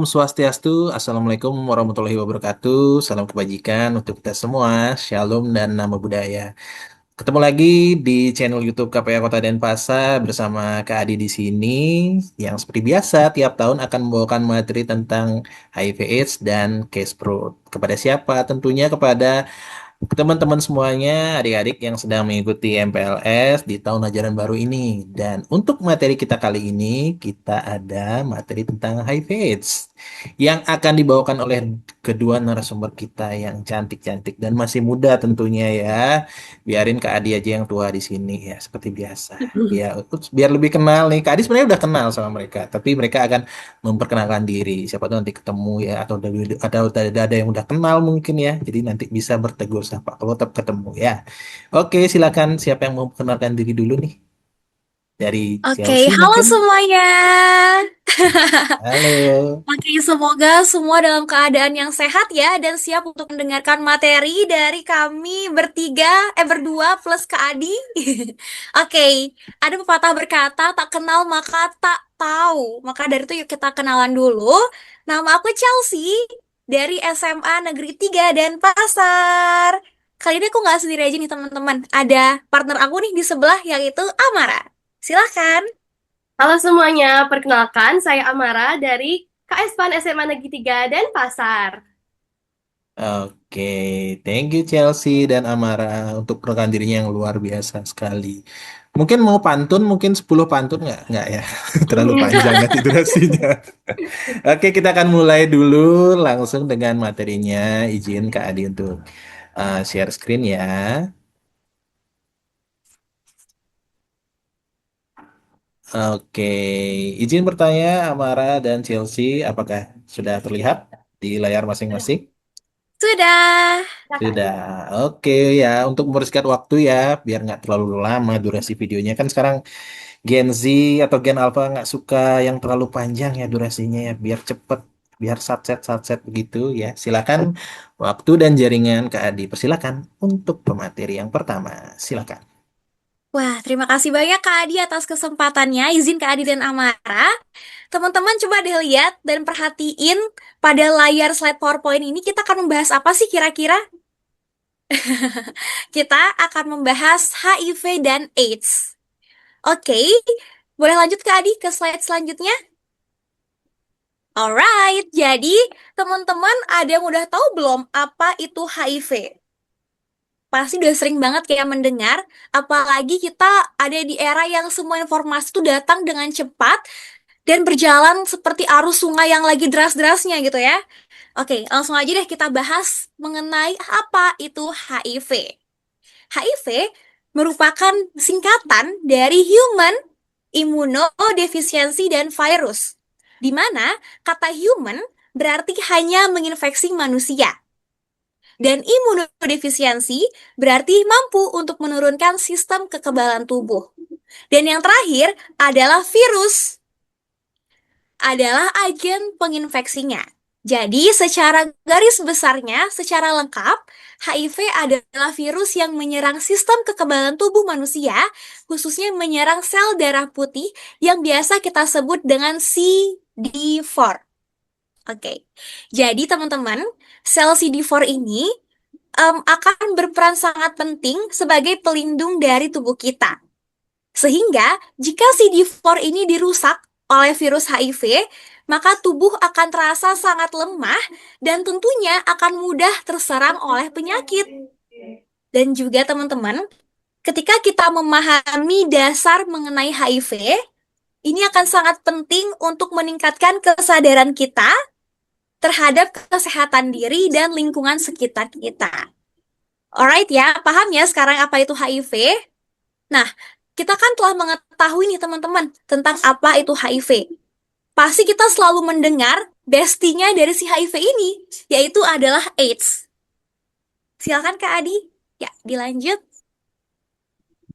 Swastiastu, Assalamualaikum warahmatullahi wabarakatuh. Salam kebajikan untuk kita semua. Shalom dan nama budaya. Ketemu lagi di channel YouTube KPA Kota Denpasar bersama Kak Adi di sini yang seperti biasa tiap tahun akan membawakan materi tentang HIV/AIDS dan case fraud. Kepada siapa? Tentunya kepada teman-teman semuanya, adik-adik yang sedang mengikuti MPLS di tahun ajaran baru ini. Dan untuk materi kita kali ini, kita ada materi tentang HIV/AIDS yang akan dibawakan oleh kedua narasumber kita yang cantik-cantik dan masih muda tentunya ya. Biarin Kak Adi aja yang tua di sini ya, seperti biasa. Ya, biar lebih kenal nih. Kak Adi sebenarnya udah kenal sama mereka, tapi mereka akan memperkenalkan diri. Siapa tahu nanti ketemu ya, atau ada yang udah kenal mungkin ya. Jadi nanti bisa bertegur sapa kalau tetap ketemu ya. Oke, silakan siapa yang mau memperkenalkan diri dulu nih? Dari Oke, Chelsea halo mungkin? semuanya. Halo. Oke, semoga semua dalam keadaan yang sehat ya dan siap untuk mendengarkan materi dari kami berdua plus Kak Adi. Oke, ada pepatah berkata tak kenal maka tak tahu. Maka dari itu yuk kita kenalan dulu. Nama aku Chelsea dari SMA Negeri 3 Denpasar. Kali ini aku nggak sendiri aja nih teman-teman. Ada partner aku nih di sebelah yaitu Amara. Silahkan. Halo semuanya, perkenalkan saya Amara dari KS PAN SMA Negeri 3 Denpasar. Oke, thank you Chelsea dan Amara untuk rekan dirinya yang luar biasa sekali. Mungkin mau pantun, mungkin 10 pantun nggak? Nggak ya, terlalu panjang nanti durasinya. Oke, kita akan mulai dulu langsung dengan materinya. Izin Kak Adi untuk share screen ya. Oke, izin bertanya Amara dan Chelsea, apakah sudah terlihat di layar masing-masing? Sudah. Silakan. Sudah, oke ya. Untuk mempersingkat waktu ya, biar nggak terlalu lama durasi videonya. Kan sekarang Gen Z atau Gen Alpha nggak suka yang terlalu panjang ya durasinya ya, biar cepet, biar satset begitu ya. Silakan waktu dan jaringan Kak Adi. Persilakan untuk pemateri yang pertama. Silakan. Wah, terima kasih banyak Kak Adi atas kesempatannya. Izin Kak Adi dan Amara. Teman-teman coba deh lihat dan perhatiin pada layar slide PowerPoint ini kita akan membahas apa sih kira-kira? Kita akan membahas HIV dan AIDS. Oke, boleh lanjut Kak Adi ke slide selanjutnya? Alright, jadi teman-teman ada yang udah tahu belum apa itu HIV? Pasti udah sering banget kayak mendengar, apalagi kita ada di era yang semua informasi itu datang dengan cepat dan berjalan seperti arus sungai yang lagi deras-derasnya gitu ya. Oke, langsung aja deh kita bahas mengenai apa itu HIV. HIV merupakan singkatan dari Human Immunodeficiency dan Virus, di mana kata human berarti hanya menginfeksi manusia. Dan imunodefisiensi berarti mampu untuk menurunkan sistem kekebalan tubuh. Dan yang terakhir adalah virus, adalah agen penginfeksinya. Jadi secara garis besarnya, secara lengkap, HIV adalah virus yang menyerang sistem kekebalan tubuh manusia, khususnya menyerang sel darah putih yang biasa kita sebut dengan CD4. Oke, jadi teman-teman, sel CD4 ini akan berperan sangat penting sebagai pelindung dari tubuh kita. Sehingga jika CD4 ini dirusak oleh virus HIV, maka tubuh akan terasa sangat lemah dan tentunya akan mudah terserang oleh penyakit. Dan juga teman-teman, ketika kita memahami dasar mengenai HIV, ini akan sangat penting untuk meningkatkan kesadaran kita terhadap kesehatan diri dan lingkungan sekitar kita. Alright ya, paham ya sekarang apa itu HIV? Nah, kita kan telah mengetahui nih teman-teman tentang apa itu HIV. Pasti kita selalu mendengar bestinya dari si HIV ini, yaitu adalah AIDS. Silakan Kak Adi. Ya, dilanjut.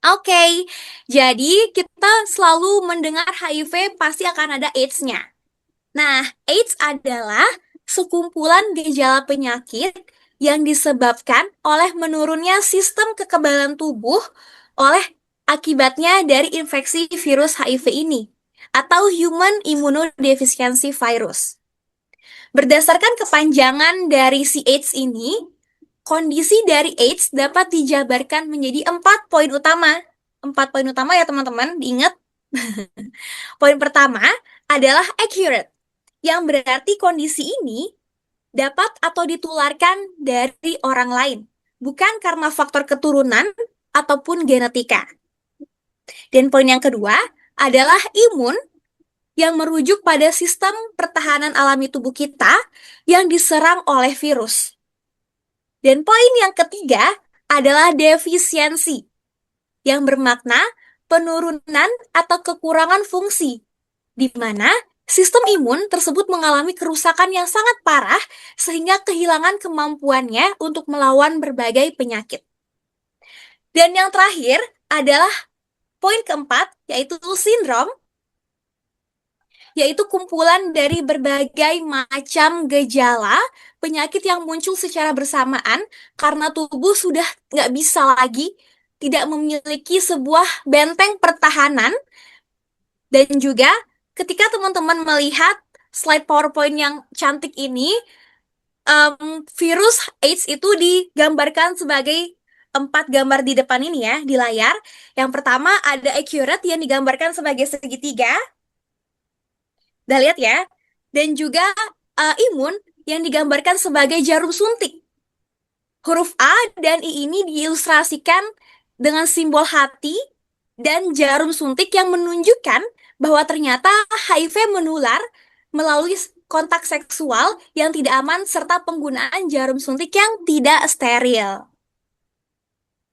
Oke, jadi kita selalu mendengar HIV pasti akan ada AIDS-nya. Nah, AIDS adalah sekumpulan gejala penyakit yang disebabkan oleh menurunnya sistem kekebalan tubuh oleh akibatnya dari infeksi virus HIV ini atau Human Immunodeficiency Virus. Berdasarkan kepanjangan dari si AIDS ini, kondisi dari AIDS dapat dijabarkan menjadi 4 poin utama. 4 poin utama ya teman-teman, diingat. Poin pertama adalah accurate, yang berarti kondisi ini dapat atau ditularkan dari orang lain, bukan karena faktor keturunan ataupun genetika. Dan poin yang kedua adalah imun, yang merujuk pada sistem pertahanan alami tubuh kita yang diserang oleh virus. Dan poin yang ketiga adalah defisiensi, yang bermakna penurunan atau kekurangan fungsi, di mana sistem imun tersebut mengalami kerusakan yang sangat parah sehingga kehilangan kemampuannya untuk melawan berbagai penyakit. Dan yang terakhir adalah poin keempat, yaitu sindrom, yaitu kumpulan dari berbagai macam gejala penyakit yang muncul secara bersamaan karena tubuh sudah nggak bisa lagi, tidak memiliki sebuah benteng pertahanan. Dan juga ketika teman-teman melihat slide PowerPoint yang cantik ini, virus AIDS itu digambarkan sebagai 4 gambar di depan ini ya, di layar. Yang pertama ada accurate yang digambarkan sebagai segitiga. Udah lihat ya? Dan juga imun yang digambarkan sebagai jarum suntik. Huruf A dan I ini diilustrasikan dengan simbol hati dan jarum suntik yang menunjukkan bahwa ternyata HIV menular melalui kontak seksual yang tidak aman serta penggunaan jarum suntik yang tidak steril.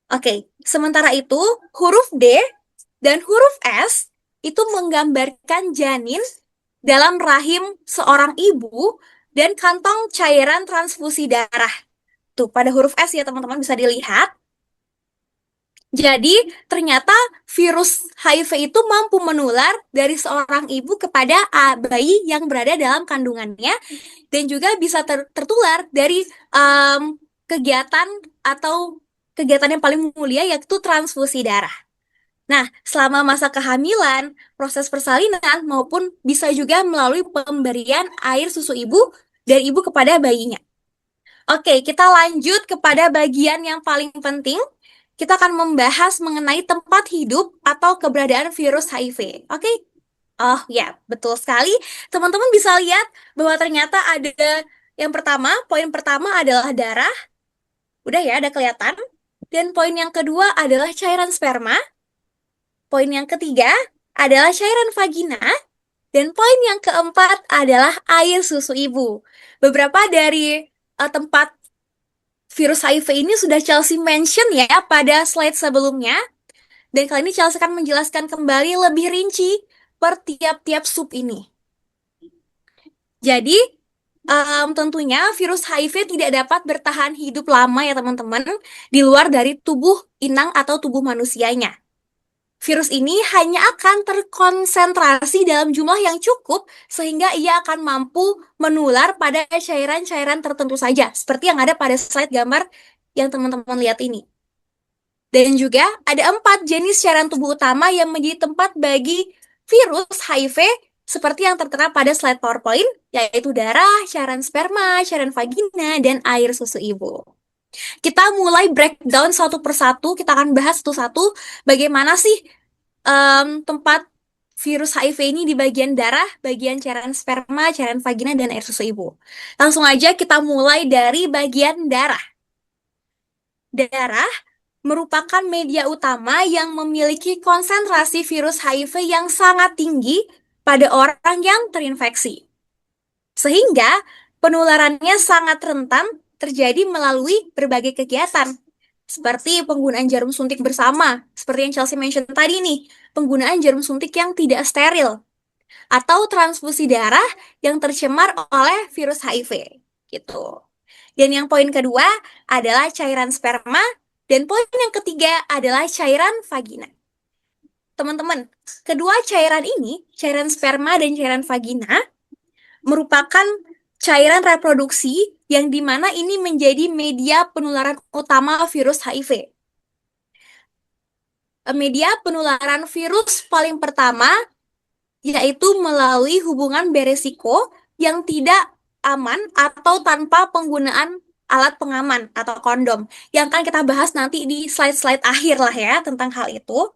Oke, sementara itu huruf D dan huruf S itu menggambarkan janin dalam rahim seorang ibu dan kantong cairan transfusi darah. Tuh, pada huruf S ya teman-teman bisa dilihat. Jadi, ternyata virus HIV itu mampu menular dari seorang ibu kepada bayi yang berada dalam kandungannya dan juga bisa tertular dari kegiatan atau kegiatan yang paling mulia yaitu transfusi darah. Nah, selama masa kehamilan, proses persalinan maupun bisa juga melalui pemberian air susu ibu dari ibu kepada bayinya. Oke, kita lanjut kepada bagian yang paling penting. Kita akan membahas mengenai tempat hidup atau keberadaan virus HIV. Oke? Oh ya, betul sekali. Teman-teman bisa lihat bahwa ternyata ada yang pertama, poin pertama adalah darah. Udah ya, ada kelihatan. Dan poin yang kedua adalah cairan sperma. Poin yang ketiga adalah cairan vagina. Dan poin yang keempat adalah air susu ibu. Beberapa dari tempat virus HIV ini sudah Chelsea mention ya pada slide sebelumnya. Dan kali ini Chelsea akan menjelaskan kembali lebih rinci per tiap-tiap sub ini. Jadi, tentunya virus HIV tidak dapat bertahan hidup lama ya teman-teman di luar dari tubuh inang atau tubuh manusianya. Virus ini hanya akan terkonsentrasi dalam jumlah yang cukup sehingga ia akan mampu menular pada cairan-cairan tertentu saja, seperti yang ada pada slide gambar yang teman-teman lihat ini. Dan juga ada 4 jenis cairan tubuh utama yang menjadi tempat bagi virus HIV seperti yang tertera pada slide PowerPoint, yaitu darah, cairan sperma, cairan vagina, dan air susu ibu. Kita mulai breakdown satu persatu, kita akan bahas satu-satu bagaimana sih tempat virus HIV ini di bagian darah, bagian cairan sperma, cairan vagina, dan air susu ibu. Langsung aja kita mulai dari bagian darah. Darah merupakan media utama yang memiliki konsentrasi virus HIV yang sangat tinggi pada orang yang terinfeksi. Sehingga penularannya sangat rentan terjadi melalui berbagai kegiatan, seperti penggunaan jarum suntik bersama, seperti yang Chelsea mention tadi nih, penggunaan jarum suntik yang tidak steril, atau transfusi darah yang tercemar oleh virus HIV, gitu. Dan yang poin kedua adalah cairan sperma, dan poin yang ketiga adalah cairan vagina. Teman-teman, kedua cairan ini, cairan sperma dan cairan vagina, merupakan cairan reproduksi yang dimana ini menjadi media penularan utama virus HIV. Media penularan virus paling pertama yaitu melalui hubungan beresiko yang tidak aman atau tanpa penggunaan alat pengaman atau kondom. Yang akan kita bahas nanti di slide-slide akhir lah ya tentang hal itu.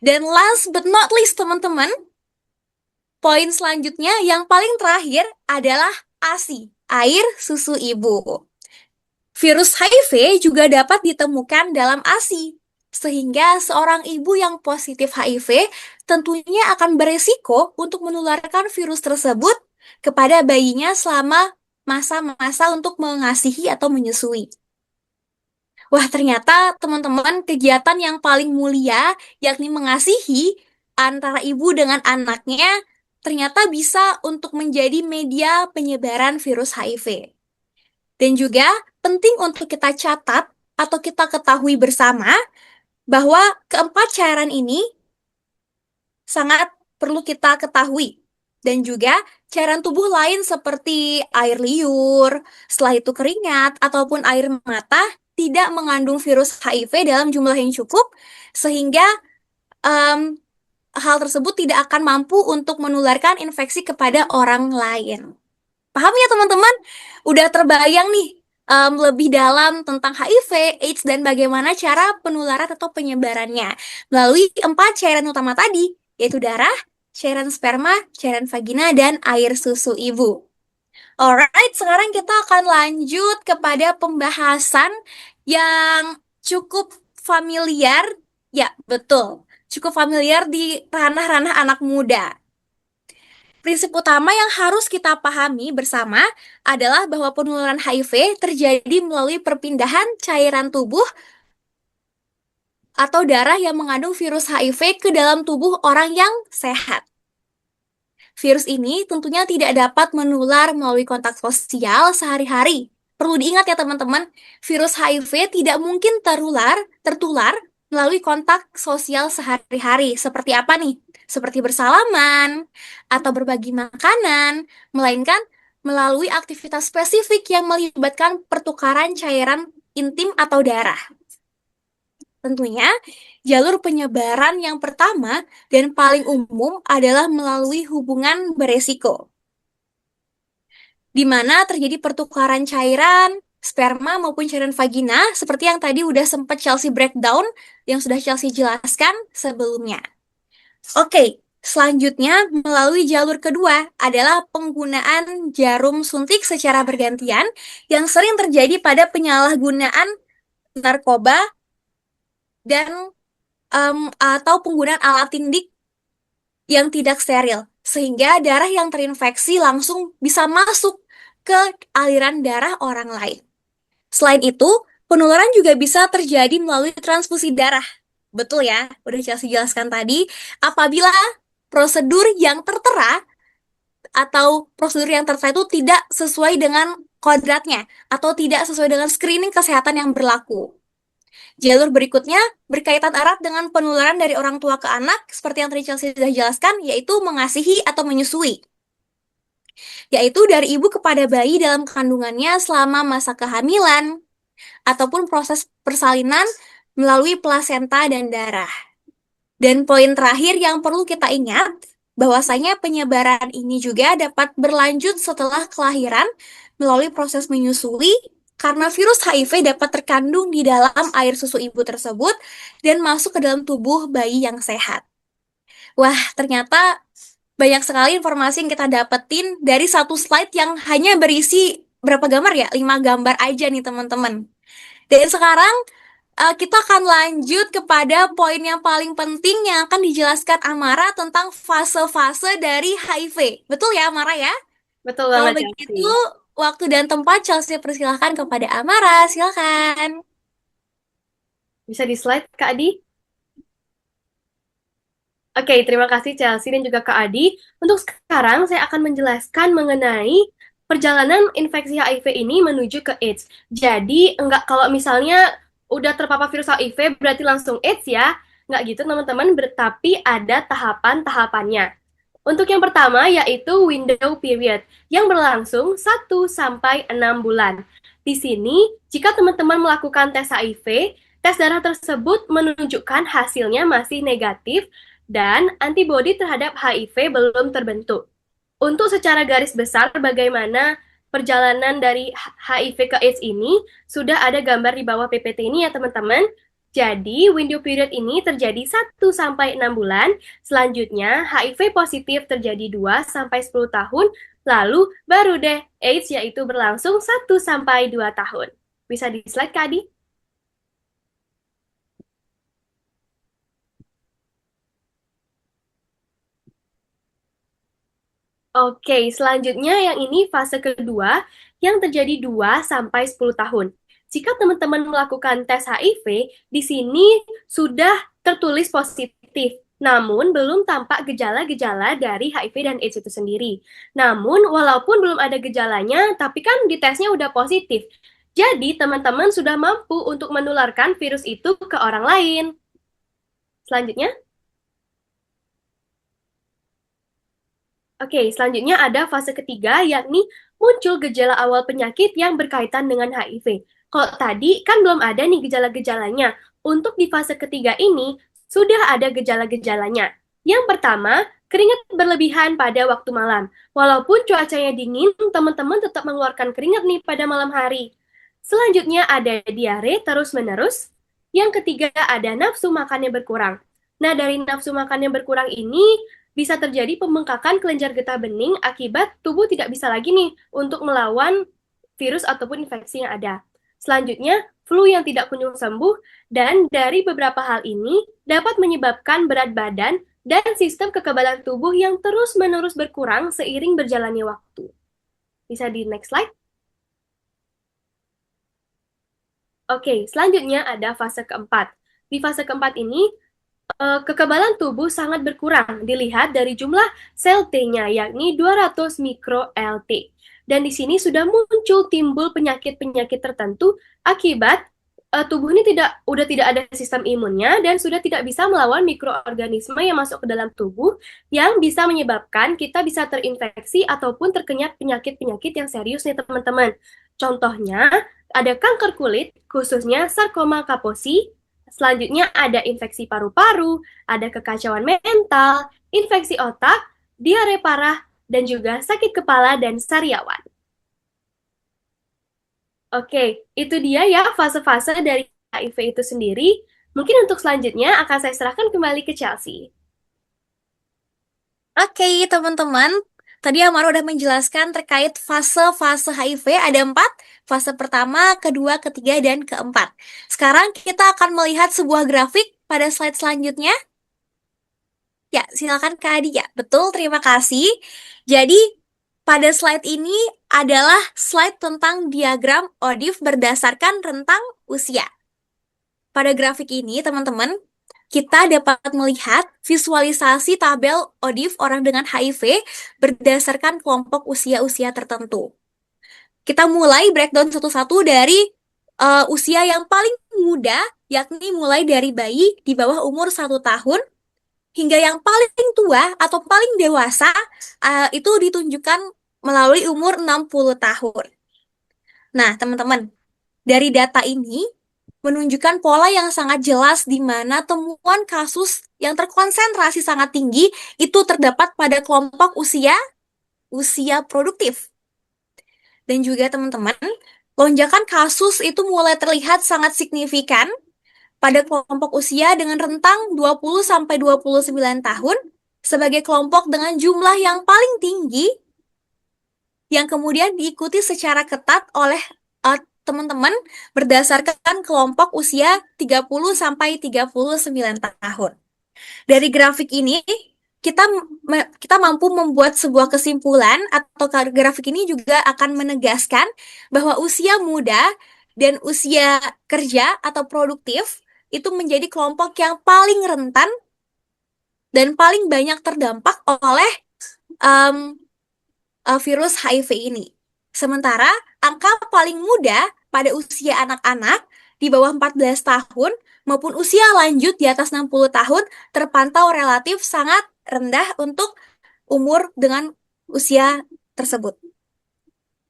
Dan last but not least teman-teman, poin selanjutnya yang paling terakhir adalah ASI, air susu ibu. Virus HIV juga dapat ditemukan dalam ASI, sehingga seorang ibu yang positif HIV tentunya akan beresiko untuk menularkan virus tersebut kepada bayinya selama masa-masa untuk mengasihi atau menyusui. Wah, ternyata teman-teman kegiatan yang paling mulia, yakni mengasihi antara ibu dengan anaknya, ternyata bisa untuk menjadi media penyebaran virus HIV. Dan juga penting untuk kita catat atau kita ketahui bersama bahwa keempat cairan ini sangat perlu kita ketahui. Dan juga cairan tubuh lain seperti air liur, setelah itu keringat, ataupun air mata tidak mengandung virus HIV dalam jumlah yang cukup, sehingga hal tersebut tidak akan mampu untuk menularkan infeksi kepada orang lain. Paham ya teman-teman? Udah terbayang nih lebih dalam tentang HIV, AIDS, dan bagaimana cara penularan atau penyebarannya melalui 4 cairan utama tadi, yaitu darah, cairan sperma, cairan vagina, dan air susu ibu. Alright, sekarang kita akan lanjut kepada pembahasan yang cukup familiar, ya betul, cukup familiar di ranah-ranah anak muda. Prinsip utama yang harus kita pahami bersama adalah bahwa penularan HIV terjadi melalui perpindahan cairan tubuh atau darah yang mengandung virus HIV ke dalam tubuh orang yang sehat. Virus ini tentunya tidak dapat menular melalui kontak sosial sehari-hari. Perlu diingat ya teman-teman, virus HIV tidak mungkin tertular melalui kontak sosial sehari-hari. Seperti apa nih? Seperti bersalaman atau berbagi makanan, melainkan melalui aktivitas spesifik yang melibatkan pertukaran cairan intim atau darah. Tentunya, jalur penyebaran yang pertama dan paling umum adalah melalui hubungan beresiko, di mana terjadi pertukaran cairan, sperma maupun cairan vagina, seperti yang tadi udah sempat Chelsea breakdown, yang sudah Chelsea jelaskan sebelumnya. Oke, selanjutnya melalui jalur kedua adalah penggunaan jarum suntik secara bergantian yang sering terjadi pada penyalahgunaan narkoba dan atau penggunaan alat tindik yang tidak steril, sehingga darah yang terinfeksi langsung bisa masuk ke aliran darah orang lain. Selain itu, penularan juga bisa terjadi melalui transfusi darah. Betul ya, udah Chelsea jelaskan tadi, apabila prosedur yang tertera atau prosedur yang tertera itu tidak sesuai dengan kodratnya atau tidak sesuai dengan screening kesehatan yang berlaku. Jalur berikutnya berkaitan erat dengan penularan dari orang tua ke anak, seperti yang tadi Chelsea sudah jelaskan, yaitu mengasihi atau menyusui. Yaitu dari ibu kepada bayi dalam kandungannya selama masa kehamilan, ataupun proses persalinan melalui plasenta dan darah. Dan poin terakhir yang perlu kita ingat, bahwasanya penyebaran ini juga dapat berlanjut setelah kelahiran melalui proses menyusui, karena virus HIV dapat terkandung di dalam air susu ibu tersebut dan masuk ke dalam tubuh bayi yang sehat. Wah, ternyata banyak sekali informasi yang kita dapetin dari satu slide yang hanya berisi berapa gambar ya? 5 gambar aja nih teman-teman. Dan sekarang kita akan lanjut kepada poin yang paling penting yang akan dijelaskan Amara tentang fase-fase dari HIV. Betul ya Amara ya? Betul Kalau banget, begitu, Chelsea. waktu dan tempat Chelsea persilahkan kepada Amara. Silakan. Bisa di slide, Kak Adi? Oke, terima kasih Chelsea dan juga Kak Adi. Untuk sekarang, saya akan menjelaskan mengenai perjalanan infeksi HIV ini menuju ke AIDS. Jadi, enggak kalau misalnya udah terpapar virus HIV, berarti langsung AIDS ya. Enggak gitu, teman-teman, tapi ada tahapan-tahapannya. Untuk yang pertama, yaitu window period, yang berlangsung 1-6 bulan. Di sini, jika teman-teman melakukan tes HIV, tes darah tersebut menunjukkan hasilnya masih negatif, dan antibodi terhadap HIV belum terbentuk. Untuk secara garis besar bagaimana perjalanan dari HIV ke AIDS ini sudah ada gambar di bawah PPT ini ya teman-teman. Jadi, window period ini terjadi 1 sampai 6 bulan. Selanjutnya, HIV positif terjadi 2 sampai 10 tahun. Lalu, baru deh AIDS yaitu berlangsung 1 sampai 2 tahun. Bisa di slide, Kak Adi? Oke, selanjutnya yang ini fase kedua yang terjadi 2 sampai 10 tahun. Jika teman-teman melakukan tes HIV, di sini sudah tertulis positif, namun belum tampak gejala-gejala dari HIV dan AIDS itu sendiri. Namun, walaupun belum ada gejalanya, tapi kan di tesnya udah positif. Jadi, teman-teman sudah mampu untuk menularkan virus itu ke orang lain. Selanjutnya. Oke, selanjutnya ada fase ketiga, yakni muncul gejala awal penyakit yang berkaitan dengan HIV. Kalau tadi kan belum ada nih gejala-gejalanya. Untuk di fase ketiga ini, sudah ada gejala-gejalanya. Yang pertama, keringat berlebihan pada waktu malam. Walaupun cuacanya dingin, teman-teman tetap mengeluarkan keringat nih pada malam hari. Selanjutnya ada diare terus-menerus. Yang ketiga ada nafsu makan yang berkurang. Nah, dari nafsu makan yang berkurang ini, bisa terjadi pembengkakan kelenjar getah bening akibat tubuh tidak bisa lagi nih untuk melawan virus ataupun infeksi yang ada. Selanjutnya, flu yang tidak kunjung sembuh, dan dari beberapa hal ini dapat menyebabkan berat badan dan sistem kekebalan tubuh yang terus-menerus berkurang seiring berjalannya waktu. Bisa di next slide. Oke, selanjutnya ada fase keempat. Di fase keempat ini, kekebalan tubuh sangat berkurang dilihat dari jumlah sel T-nya, yakni 200 mikro LT. Dan di sini sudah muncul timbul penyakit-penyakit tertentu akibat tubuh ini udah tidak ada sistem imunnya dan sudah tidak bisa melawan mikroorganisme yang masuk ke dalam tubuh yang bisa menyebabkan kita bisa terinfeksi ataupun terkena penyakit-penyakit yang serius nih teman-teman. Contohnya ada kanker kulit, khususnya sarkoma Kaposi. Selanjutnya ada infeksi paru-paru, ada kekacauan mental, infeksi otak, diare parah, dan juga sakit kepala dan sariawan. Oke, itu dia ya fase-fase dari HIV itu sendiri. Mungkin untuk selanjutnya akan saya serahkan kembali ke Chelsea. Oke, teman-teman. Tadi Amaro udah menjelaskan terkait fase-fase HIV. Ada 4. Fase pertama, kedua, ketiga, dan keempat. Sekarang kita akan melihat sebuah grafik pada slide selanjutnya. Ya, silakan Kak Adi. Ya, betul. Terima kasih. Jadi, pada slide ini adalah slide tentang diagram ODIF berdasarkan rentang usia. Pada grafik ini, teman-teman, kita dapat melihat visualisasi tabel ODIF orang dengan HIV berdasarkan kelompok usia-usia tertentu. Kita mulai breakdown satu-satu dari usia yang paling muda, yakni mulai dari bayi di bawah umur 1 tahun, hingga yang paling tua atau paling dewasa itu ditunjukkan melalui umur 60 tahun. Nah, teman-teman, dari data ini menunjukkan pola yang sangat jelas di mana temuan kasus yang terkonsentrasi sangat tinggi itu terdapat pada kelompok usia produktif. Dan juga teman-teman, lonjakan kasus itu mulai terlihat sangat signifikan pada kelompok usia dengan rentang 20 sampai 29 tahun sebagai kelompok dengan jumlah yang paling tinggi yang kemudian diikuti secara ketat oleh teman-teman berdasarkan kelompok usia 30 sampai 39 tahun. Dari grafik ini kita mampu membuat sebuah kesimpulan atau grafik ini juga akan menegaskan bahwa usia muda dan usia kerja atau produktif itu menjadi kelompok yang paling rentan dan paling banyak terdampak oleh virus HIV ini. Sementara angka paling muda pada usia anak-anak di bawah 14 tahun maupun usia lanjut di atas 60 tahun terpantau relatif sangat rendah untuk umur dengan usia tersebut.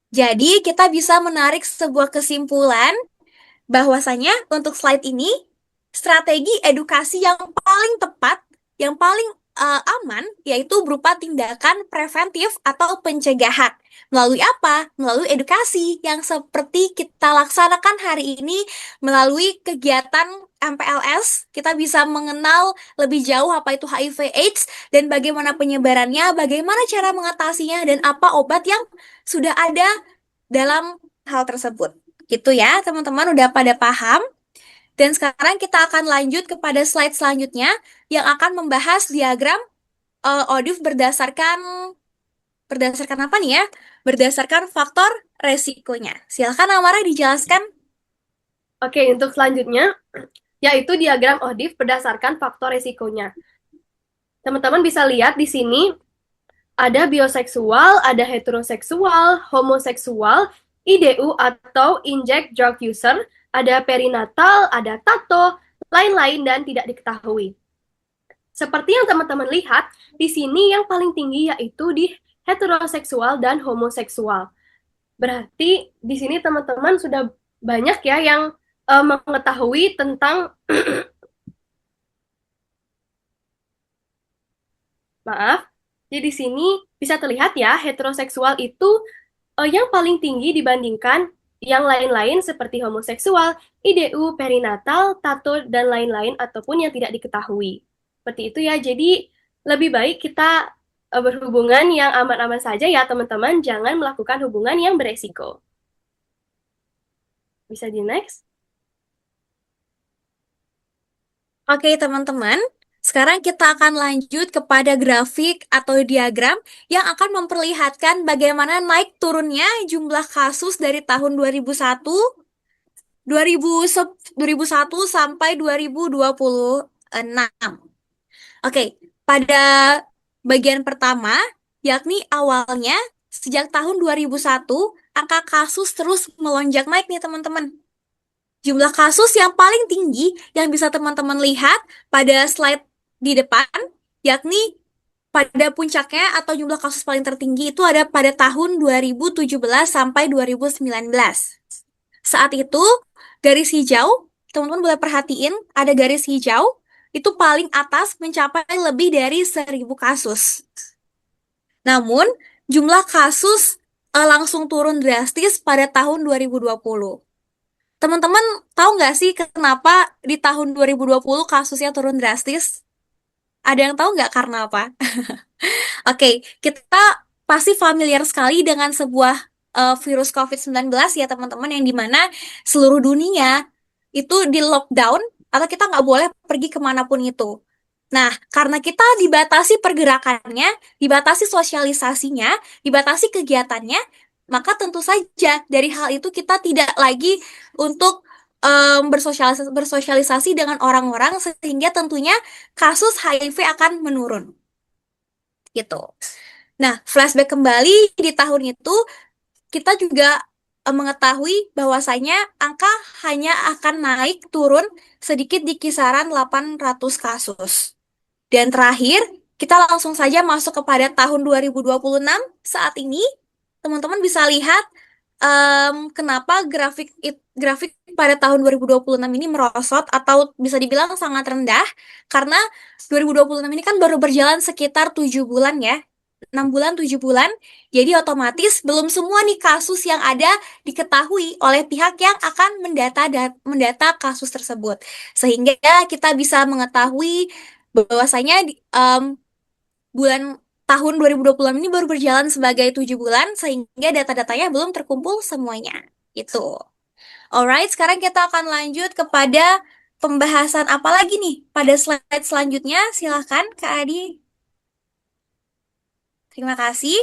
Jadi kita bisa menarik sebuah kesimpulan bahwasanya untuk slide ini strategi edukasi yang paling tepat, yang paling aman, yaitu berupa tindakan preventif atau pencegahan. Melalui apa? Melalui edukasi yang seperti kita laksanakan hari ini melalui kegiatan MPLS. Kita bisa mengenal lebih jauh apa itu HIV/AIDS dan bagaimana penyebarannya, bagaimana cara mengatasinya, dan apa obat yang sudah ada dalam hal tersebut. Gitu ya, teman-teman udah pada paham? Dan sekarang kita akan lanjut kepada slide selanjutnya yang akan membahas diagram ODIF berdasarkan apa nih ya? Berdasarkan faktor resikonya. Silakan Amara dijelaskan. Oke, untuk selanjutnya, yaitu diagram ODIF berdasarkan faktor resikonya. Teman-teman bisa lihat di sini ada bioseksual, ada heteroseksual, homoseksual, IDU atau inject drug user, ada perinatal, ada tato, lain-lain dan tidak diketahui. Seperti yang teman-teman lihat, di sini yang paling tinggi yaitu di heteroseksual dan homoseksual. Berarti di sini teman-teman sudah banyak ya yang mengetahui tentang maaf. Jadi di sini bisa terlihat ya, heteroseksual itu yang paling tinggi dibandingkan yang lain-lain seperti homoseksual, IDU, perinatal, tato, dan lain-lain ataupun yang tidak diketahui. Seperti itu ya, jadi lebih baik kita berhubungan yang aman-aman saja ya teman-teman, jangan melakukan hubungan yang beresiko. Bisa di next? Oke, teman-teman. Sekarang kita akan lanjut kepada grafik atau diagram yang akan memperlihatkan bagaimana naik turunnya jumlah kasus dari tahun 2001 sampai 2026. Oke, pada bagian pertama, yakni awalnya sejak tahun 2001, angka kasus terus melonjak naik nih teman-teman. Jumlah kasus yang paling tinggi yang bisa teman-teman lihat pada slide di depan, yakni pada puncaknya atau jumlah kasus paling tertinggi itu ada pada tahun 2017 sampai 2019. Saat itu, garis hijau, teman-teman boleh perhatiin, ada garis hijau, itu paling atas mencapai lebih dari 1.000 kasus. Namun, jumlah kasus langsung turun drastis pada tahun 2020. Teman-teman tahu nggak sih kenapa di tahun 2020 kasusnya turun drastis? Ada yang tahu nggak karena apa? Oke, kita pasti familiar sekali dengan sebuah virus COVID-19 ya teman-teman, yang dimana seluruh dunia itu di lockdown atau kita nggak boleh pergi kemanapun itu. Nah, karena kita dibatasi pergerakannya, dibatasi sosialisasinya, dibatasi kegiatannya, maka tentu saja dari hal itu kita tidak lagi untuk bersosialisasi dengan orang-orang, sehingga tentunya kasus HIV akan menurun. Gitu. Nah, flashback kembali di tahun itu, kita juga mengetahui bahwasanya angka hanya akan naik turun sedikit di kisaran 800 kasus. Dan terakhir, kita langsung saja masuk kepada tahun 2026. Saat ini, teman-teman bisa lihat kenapa grafik pada tahun 2026 ini merosot atau bisa dibilang sangat rendah, karena 2026 ini kan baru berjalan sekitar 7 bulan ya. 6 bulan, 7 bulan, jadi otomatis belum semua nih kasus yang ada diketahui oleh pihak yang akan mendata kasus tersebut. Sehingga kita bisa mengetahui bahwasanya bulan tahun 2026 ini baru berjalan sebagai 7 bulan, sehingga data-datanya belum terkumpul semuanya. Itu. Alright, sekarang kita akan lanjut kepada pembahasan apa lagi nih? Pada slide selanjutnya, silahkan Kak Adi. Terima kasih.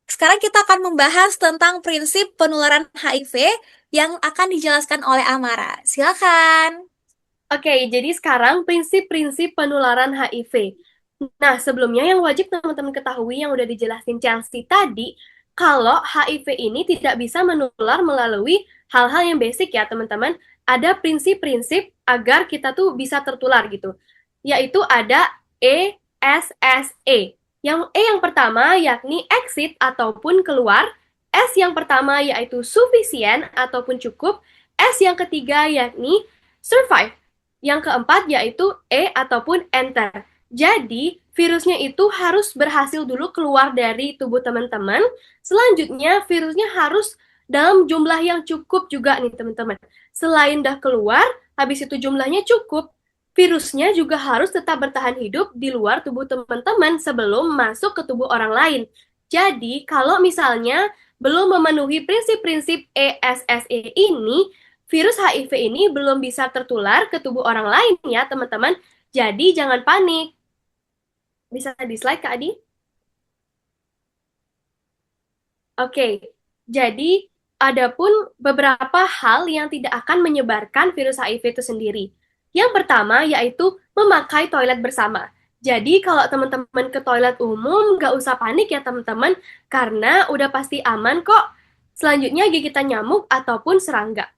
Sekarang kita akan membahas tentang prinsip penularan HIV yang akan dijelaskan oleh Amara. Silakan. Oke, jadi sekarang prinsip-prinsip penularan HIV. Nah, sebelumnya yang wajib teman-teman ketahui yang udah dijelasin Chelsea tadi, kalau HIV ini tidak bisa menular melalui hal-hal yang basic ya teman-teman. Ada prinsip-prinsip agar kita tuh bisa tertular gitu. Yaitu ada ESSE. Yang E yang pertama yakni exit ataupun keluar, S yang pertama yaitu sufficient ataupun cukup, S yang ketiga yakni survive. Yang keempat yaitu E ataupun enter. Jadi, virusnya itu harus berhasil dulu keluar dari tubuh teman-teman. Selanjutnya, virusnya harus dalam jumlah yang cukup juga nih teman-teman. Selain dah keluar, habis itu jumlahnya cukup, virusnya juga harus tetap bertahan hidup di luar tubuh teman-teman sebelum masuk ke tubuh orang lain. Jadi, kalau misalnya belum memenuhi prinsip-prinsip ESSE ini, virus HIV ini belum bisa tertular ke tubuh orang lain ya teman-teman. Jadi, jangan panik. Bisa di slide, Kak Adi? Oke, jadi ada pun beberapa hal yang tidak akan menyebarkan virus HIV itu sendiri. Yang pertama yaitu memakai toilet bersama. Jadi kalau teman-teman ke toilet umum, nggak usah panik ya teman-teman, karena udah pasti aman kok. Selanjutnya gigitan nyamuk ataupun serangga.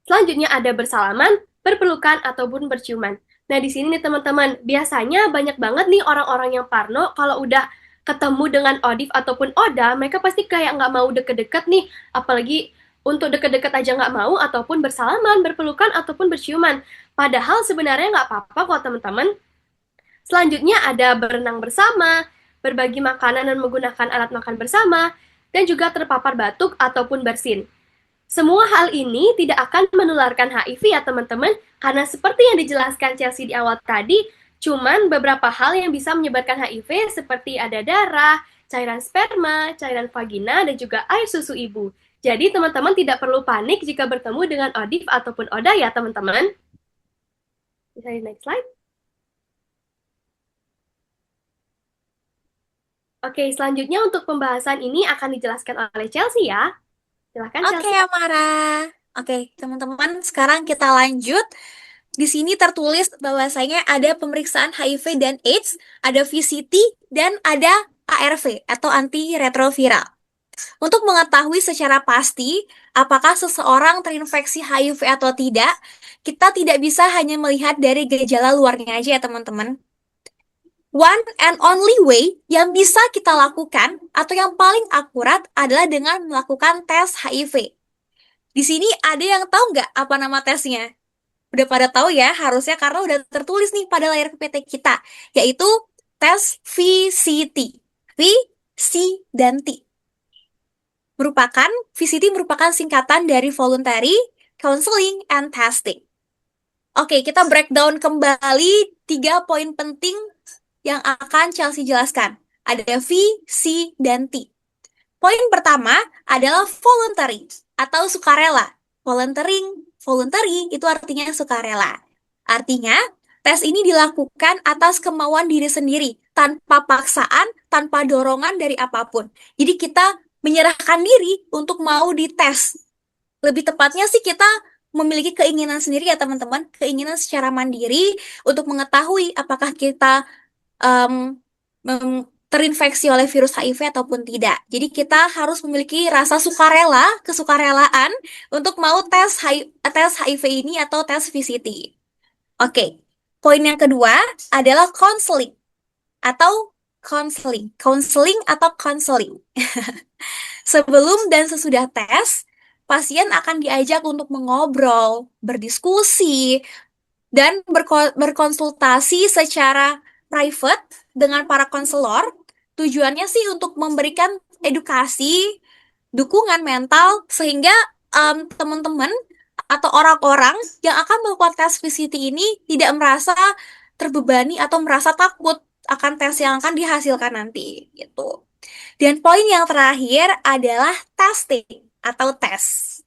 Selanjutnya ada bersalaman, berpelukan, ataupun berciuman. Nah, di sini nih teman-teman, biasanya banyak banget nih orang-orang yang parno kalau udah ketemu dengan Odif ataupun Oda, mereka pasti kayak nggak mau deket-deket nih, apalagi untuk deket-deket aja nggak mau, ataupun bersalaman, berpelukan, ataupun berciuman. Padahal sebenarnya nggak apa-apa kok teman-teman. Selanjutnya ada berenang bersama, berbagi makanan dan menggunakan alat makan bersama, dan juga terpapar batuk ataupun bersin. Semua hal ini tidak akan menularkan HIV ya teman-teman, karena seperti yang dijelaskan Chelsea di awal tadi, cuman beberapa hal yang bisa menyebarkan HIV seperti ada darah, cairan sperma, cairan vagina, dan juga air susu ibu. Jadi teman-teman tidak perlu panik jika bertemu dengan ODIF ataupun ODA ya teman-teman. Bisa di next slide. Oke, selanjutnya untuk pembahasan ini akan dijelaskan oleh Chelsea ya. Silakan Oke, Chelsea. Amara. Oke, teman-teman, sekarang kita lanjut. Di sini tertulis bahwasanya ada pemeriksaan HIV dan AIDS, ada VCT, dan ada ARV atau antiretroviral. Untuk mengetahui secara pasti apakah seseorang terinfeksi HIV atau tidak, kita tidak bisa hanya melihat dari gejala luarnya aja ya teman-teman. One and only way yang bisa kita lakukan atau yang paling akurat adalah dengan melakukan tes HIV. Di sini ada yang tahu nggak apa nama tesnya? Udah pada tahu ya, harusnya karena udah tertulis nih pada layar PPT kita, yaitu tes VCT. V, C, dan T. VCT merupakan singkatan dari Voluntary Counseling and Testing. Oke, kita breakdown kembali 3 poin penting yang akan Chelsea jelaskan. Ada V, C, dan T. Poin pertama adalah voluntary atau sukarela. Voluntary itu artinya sukarela. Artinya, tes ini dilakukan atas kemauan diri sendiri, tanpa paksaan, tanpa dorongan dari apapun. Jadi kita menyerahkan diri untuk mau dites. Lebih tepatnya sih kita memiliki keinginan sendiri ya teman-teman, keinginan secara mandiri untuk mengetahui apakah kita em, terinfeksi oleh virus HIV ataupun tidak. Jadi kita harus memiliki rasa sukarela, kesukarelaan untuk mau tes HIV ini atau tes VCT. Oke, poin yang kedua adalah counseling atau counseling. Sebelum dan sesudah tes, pasien akan diajak untuk mengobrol, berdiskusi, dan berkonsultasi secara private dengan para konselor. Tujuannya sih untuk memberikan edukasi, dukungan mental, sehingga teman-teman atau orang-orang yang akan melakukan tes VCT ini tidak merasa terbebani atau merasa takut akan tes yang akan dihasilkan nanti gitu. Dan poin yang terakhir adalah testing atau tes.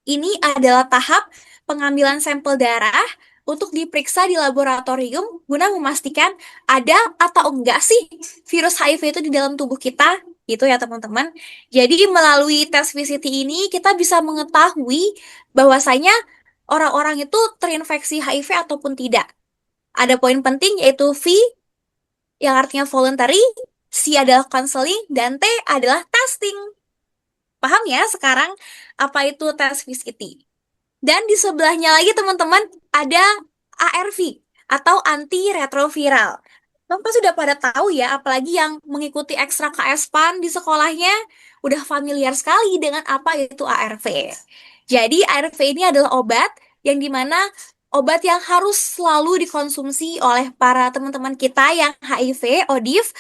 Ini adalah tahap pengambilan sampel darah untuk diperiksa di laboratorium guna memastikan ada atau enggak sih virus HIV itu di dalam tubuh kita. Gitu ya teman-teman. Jadi melalui tes VCT ini kita bisa mengetahui bahwasanya orang-orang itu terinfeksi HIV ataupun tidak. Ada poin penting yaitu V yang artinya voluntary, C adalah counseling, dan T adalah testing. Paham ya sekarang apa itu tes VCT? Dan di sebelahnya lagi teman-teman ada ARV atau antiretroviral. Bapak sudah pada tahu ya, apalagi yang mengikuti ekstra KS-PAN di sekolahnya, udah familiar sekali dengan apa itu ARV. Jadi ARV ini adalah obat yang dimana obat yang harus selalu dikonsumsi oleh para teman-teman kita yang HIV, ODIF,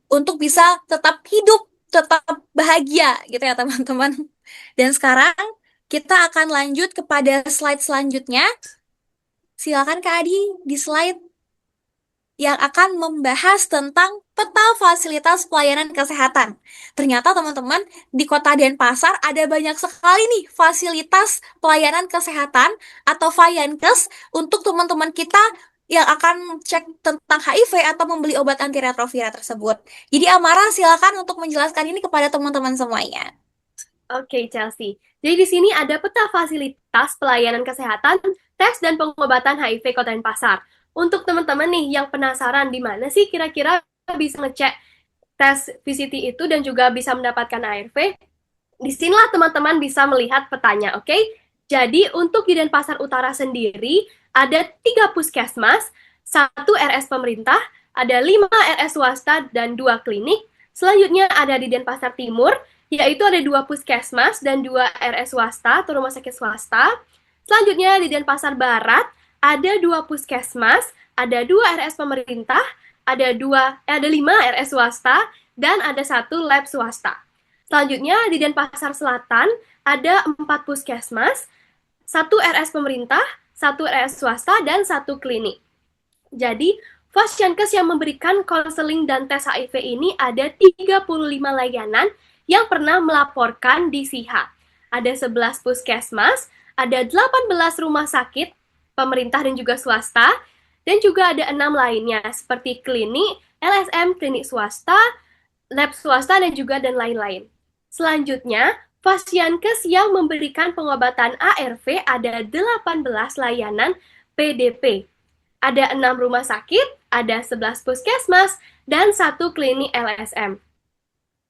untuk bisa tetap hidup, tetap bahagia gitu ya teman-teman. Dan sekarang kita akan lanjut kepada slide selanjutnya. Silakan Kak Adi di slide yang akan membahas tentang peta fasilitas pelayanan kesehatan. Ternyata teman-teman, di Kota Denpasar ada banyak sekali nih fasilitas pelayanan kesehatan atau Vayankes untuk teman-teman kita yang akan cek tentang HIV atau membeli obat antiretrovira tersebut. Jadi Amara silakan untuk menjelaskan ini kepada teman-teman semuanya. Oke, Chelsea. Jadi di sini ada peta fasilitas pelayanan kesehatan, tes dan pengobatan HIV Kota Denpasar. Untuk teman-teman nih yang penasaran di mana sih kira-kira bisa ngecek tes VCT itu dan juga bisa mendapatkan ARV, disinilah teman-teman bisa melihat petanya, oke? Jadi untuk di Denpasar Utara sendiri ada 3 puskesmas, 1 RS pemerintah, ada 5 RS swasta dan 2 klinik. Selanjutnya ada di Denpasar Timur, yaitu ada 2 puskesmas dan 2 RS swasta atau rumah sakit swasta. Selanjutnya di Denpasar Barat ada 2 puskesmas, ada 2 RS pemerintah, ada 5 RS swasta dan ada 1 lab swasta. Selanjutnya di Denpasar Selatan ada 4 puskesmas, 1 RS pemerintah, 1 RS swasta, dan 1 klinik. Jadi, Vayankes yang memberikan konseling dan tes HIV ini ada 35 layanan yang pernah melaporkan di SIHA. Ada 11 puskesmas, ada 18 rumah sakit, pemerintah dan juga swasta, dan juga ada 6 lainnya seperti klinik, LSM, klinik swasta, lab swasta, dan lain-lain. Selanjutnya, Vayankes yang memberikan pengobatan ARV ada 18 layanan PDP. Ada 6 rumah sakit, ada 11 puskesmas, dan 1 klinik LSM.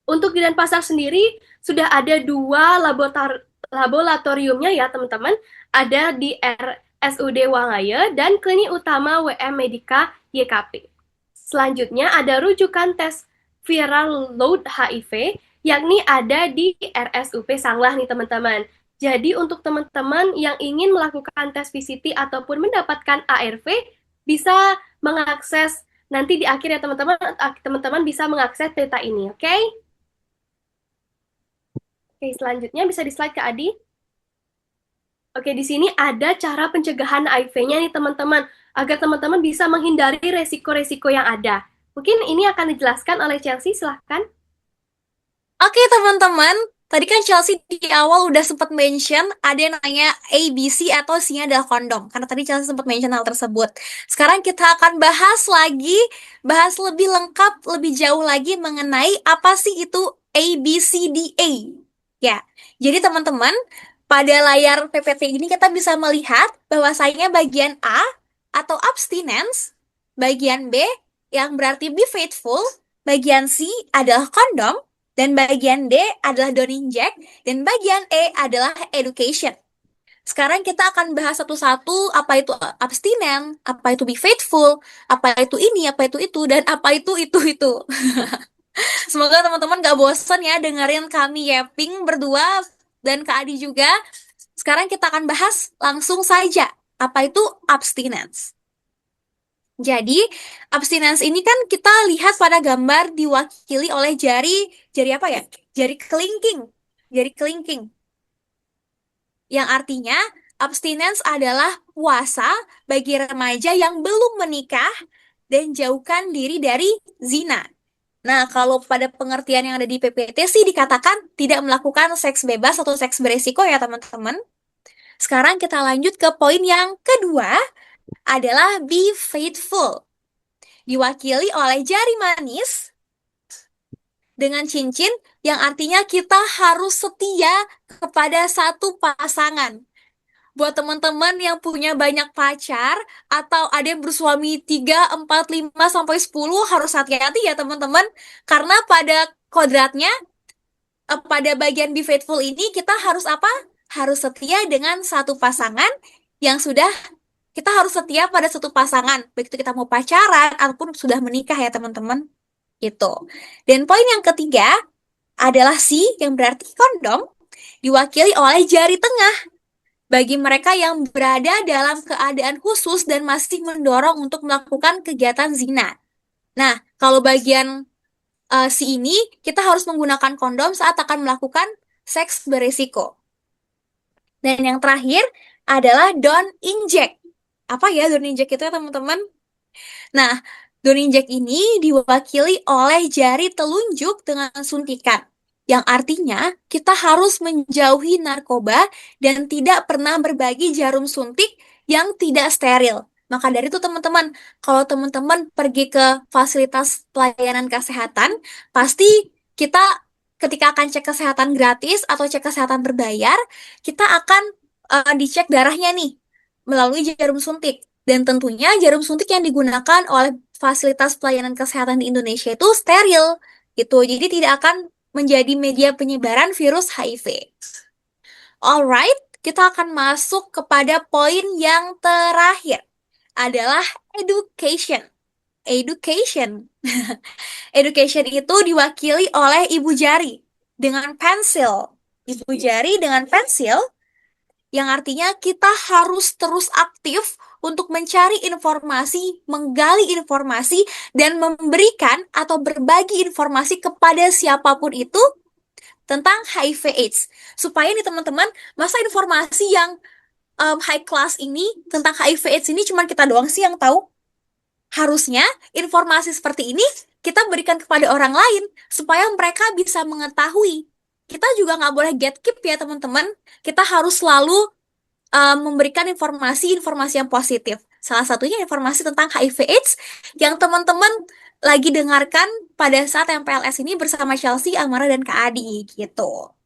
Untuk di Denpasar sendiri, sudah ada 2 laboratoriumnya ya teman-teman. Ada di RSUD Wangaya dan klinik utama WM Medika YKP. Selanjutnya ada rujukan tes viral load HIV, yakni ada di RSUP Sanglah nih teman-teman. Jadi untuk teman-teman yang ingin melakukan tes VCT ataupun mendapatkan ARV, bisa mengakses nanti di akhir ya teman-teman bisa mengakses peta ini, oke? Oke, selanjutnya bisa di slide ke Adi. Oke, di sini ada cara pencegahan HIV-nya nih teman-teman, agar teman-teman bisa menghindari resiko-resiko yang ada. Mungkin ini akan dijelaskan oleh Chelsea, silahkan. Oke teman-teman, tadi kan Chelsea di awal udah sempat mention ada yang namanya ABC atau C-nya adalah kondom. Karena tadi Chelsea sempat mention hal tersebut. Sekarang kita akan bahas lebih lengkap, lebih jauh lagi mengenai apa sih itu ABCDA. Ya, jadi teman-teman, pada layar PPT ini kita bisa melihat bahwasanya bagian A atau abstinence, bagian B yang berarti be faithful, bagian C adalah kondom, dan bagian D adalah don't inject, dan bagian E adalah education. Sekarang kita akan bahas satu-satu apa itu abstinent, apa itu be faithful, apa itu ini, apa itu, dan apa itu. Semoga teman-teman gak bosan ya dengerin kami yapping berdua dan Kak Adi juga. Sekarang kita akan bahas langsung saja apa itu abstinence. Jadi, abstinence ini kan kita lihat pada gambar diwakili oleh jari apa ya? Jari kelingking. Jari kelingking. Yang artinya, abstinence adalah puasa bagi remaja yang belum menikah dan jauhkan diri dari zina. Nah, kalau pada pengertian yang ada di PPT sih dikatakan tidak melakukan seks bebas atau seks beresiko ya teman-teman. Sekarang kita lanjut ke poin yang kedua, adalah be faithful. Diwakili oleh jari manis dengan cincin yang artinya kita harus setia kepada satu pasangan. Buat teman-teman yang punya banyak pacar atau ada yang bersuami 3, 4, 5, sampai 10 harus hati-hati ya teman-teman. Karena pada kodratnya, pada bagian be faithful ini kita harus apa? Harus setia dengan satu pasangan yang sudah kita harus setia pada satu pasangan, baik itu kita mau pacaran ataupun sudah menikah ya teman-teman. Gitu. Dan poin yang ketiga adalah C yang berarti kondom, diwakili oleh jari tengah. bagi mereka yang berada dalam keadaan khusus dan masih mendorong untuk melakukan kegiatan zina. Nah, kalau bagian si ini, kita harus menggunakan kondom saat akan melakukan seks beresiko. Dan yang terakhir adalah don't inject. Apa ya don't inject itu ya teman-teman? Nah, don't inject ini diwakili oleh jari telunjuk dengan suntikan. Yang artinya kita harus menjauhi narkoba dan tidak pernah berbagi jarum suntik yang tidak steril. Maka dari itu teman-teman, kalau teman-teman pergi ke fasilitas pelayanan kesehatan, pasti kita ketika akan cek kesehatan gratis atau cek kesehatan berbayar, kita akan dicek darahnya nih melalui jarum suntik. Dan tentunya jarum suntik yang digunakan oleh fasilitas pelayanan kesehatan di Indonesia itu steril gitu. Jadi tidak akan menjadi media penyebaran virus HIV. Alright, kita akan masuk kepada poin yang terakhir adalah education. Education. Education itu diwakili oleh ibu jari dengan pensil. Ibu jari dengan pensil yang artinya kita harus terus aktif untuk mencari informasi, menggali informasi, dan memberikan atau berbagi informasi kepada siapapun itu tentang HIV/AIDS. Supaya nih teman-teman, masa informasi yang high class ini tentang HIV/AIDS ini cuma kita doang sih yang tahu. Harusnya informasi seperti ini kita berikan kepada orang lain supaya mereka bisa mengetahui. Kita juga nggak boleh gatekeep ya teman-teman. Kita harus selalu memberikan informasi-informasi yang positif. Salah satunya informasi tentang HIV/AIDS yang teman-teman lagi dengarkan pada saat MPLS ini bersama Chelsea, Amara, dan Kak Adi gitu.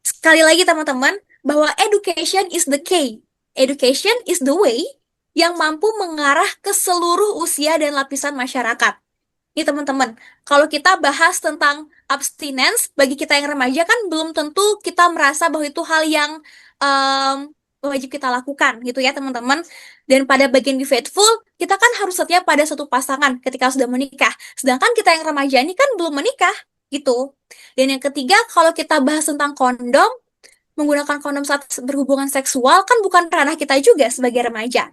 Sekali lagi teman-teman, bahwa education is the key. Education is the way yang mampu mengarah ke seluruh usia dan lapisan masyarakat. Nih teman-teman, kalau kita bahas tentang abstinence, bagi kita yang remaja kan belum tentu kita merasa bahwa itu hal yang wajib kita lakukan gitu ya teman-teman. Dan pada bagian Be Faithful, kita kan harus setia pada satu pasangan ketika sudah menikah. Sedangkan kita yang remaja ini kan belum menikah gitu. Dan yang ketiga, kalau kita bahas tentang kondom, menggunakan kondom saat berhubungan seksual kan bukan ranah kita juga sebagai remaja.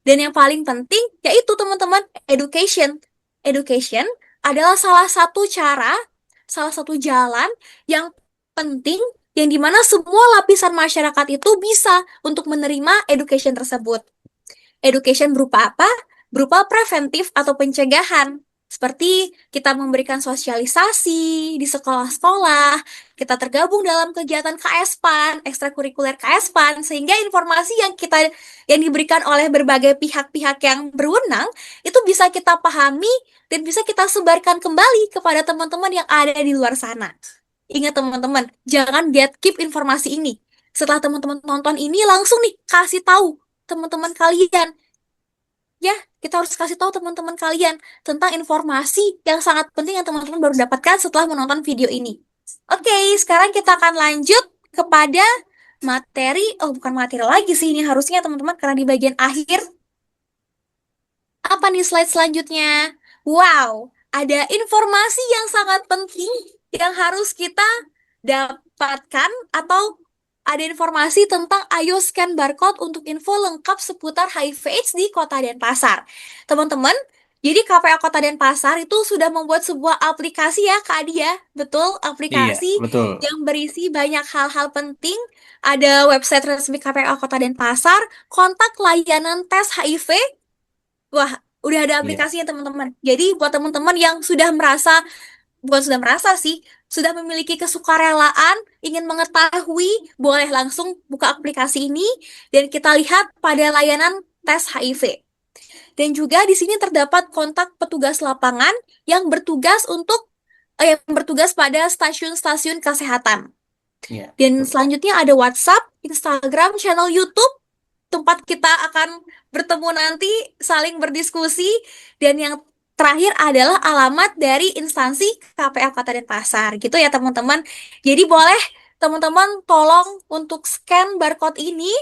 Dan yang paling penting yaitu teman-teman education. Education adalah salah satu cara, salah satu jalan yang penting yang dimana semua lapisan masyarakat itu bisa untuk menerima education tersebut. Education berupa apa? Berupa preventif atau pencegahan. Seperti kita memberikan sosialisasi di sekolah-sekolah, kita tergabung dalam kegiatan KS-PAN, ekstrakurikuler KS-PAN, sehingga informasi yang diberikan oleh berbagai pihak-pihak yang berwenang itu bisa kita pahami dan bisa kita sebarkan kembali kepada teman-teman yang ada di luar sana. Ingat teman-teman, jangan gatekeep informasi ini. Setelah teman-teman nonton ini, langsung nih kasih tahu teman-teman kalian. Ya, kita harus kasih tahu teman-teman kalian tentang informasi yang sangat penting yang teman-teman baru dapatkan setelah menonton video ini. Oke, sekarang kita akan lanjut kepada materi. Oh, bukan materi lagi sih ini harusnya teman-teman karena di bagian akhir. Apa nih slide selanjutnya? Wow, ada informasi yang sangat penting yang harus kita dapatkan atau ada informasi tentang ayo scan barcode untuk info lengkap seputar HIV/AIDS di Kota Denpasar. Teman-teman, jadi KPA Kota Denpasar itu sudah membuat sebuah aplikasi ya Kak Adi ya. Betul, Iya, aplikasi betul. yang berisi banyak hal-hal penting. Ada website resmi KPA Kota Denpasar, kontak layanan tes HIV. Wah, udah ada Iya. aplikasinya teman-teman. Jadi buat teman-teman yang sudah merasa, bukan sudah merasa sih, sudah memiliki kesukarelaan, ingin mengetahui, boleh langsung buka aplikasi ini dan kita lihat pada layanan tes HIV. Dan juga di sini terdapat kontak petugas lapangan yang bertugas pada stasiun-stasiun kesehatan. Iya. Dan selanjutnya ada WhatsApp, Instagram, channel YouTube, tempat kita akan bertemu nanti, saling berdiskusi, dan yang terakhir adalah alamat dari instansi KPA Kota Denpasar, gitu ya teman-teman. Jadi boleh teman-teman tolong untuk scan barcode ini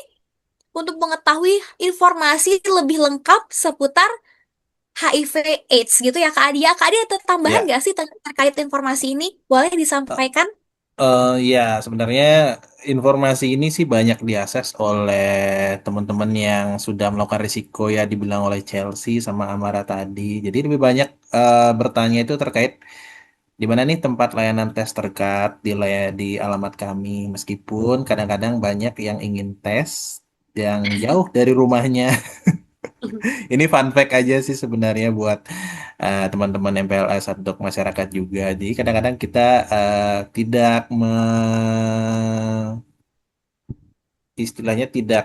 untuk mengetahui informasi lebih lengkap seputar HIV/AIDS gitu ya Kak Adi. Ya, Kak Adi ada tambahan Iya. nggak sih terkait informasi ini? Boleh disampaikan? Ya, sebenarnya informasi ini sih banyak diakses oleh teman-teman yang sudah melakukan risiko ya, dibilang oleh Chelsea sama Amara tadi. Jadi lebih banyak bertanya itu terkait di mana nih tempat layanan tes terdekat di alamat kami. Meskipun kadang-kadang banyak yang ingin tes yang jauh dari rumahnya. Ini fun fact aja sih sebenarnya buat teman-teman MPLS untuk masyarakat juga. Jadi kadang-kadang kita tidak istilahnya tidak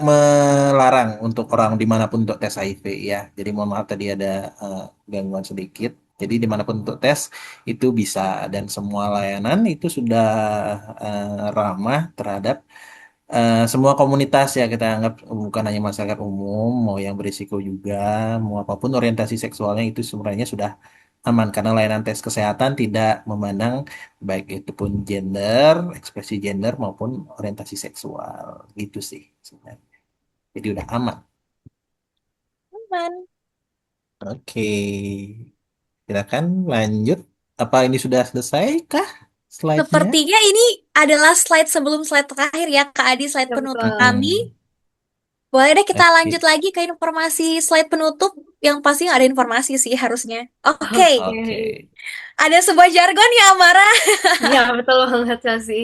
melarang untuk orang dimanapun untuk tes HIV ya. Jadi mohon maaf tadi ada gangguan sedikit. Jadi dimanapun untuk tes itu bisa dan semua layanan itu sudah ramah terhadap semua komunitas ya, kita anggap bukan hanya masyarakat umum, mau yang berisiko juga, mau apapun orientasi seksualnya itu sebenarnya sudah aman karena layanan tes kesehatan tidak memandang baik itu pun gender, ekspresi gender maupun orientasi seksual gitu sih sebenarnya. Jadi udah aman. Aman. Oke, silakan lanjut. Apa ini sudah selesai kah slide-nya? Sepertinya ini adalah slide sebelum slide terakhir ya, Kak Adi, slide Ya penutup betul. kami. Mm-mm. Boleh deh kita lanjut Oke, lagi ke informasi slide penutup yang pasti nggak ada informasi sih harusnya. Oke, oke. Oke. ada sebuah jargon ya, Amara. Iya, betul banget Chelsea.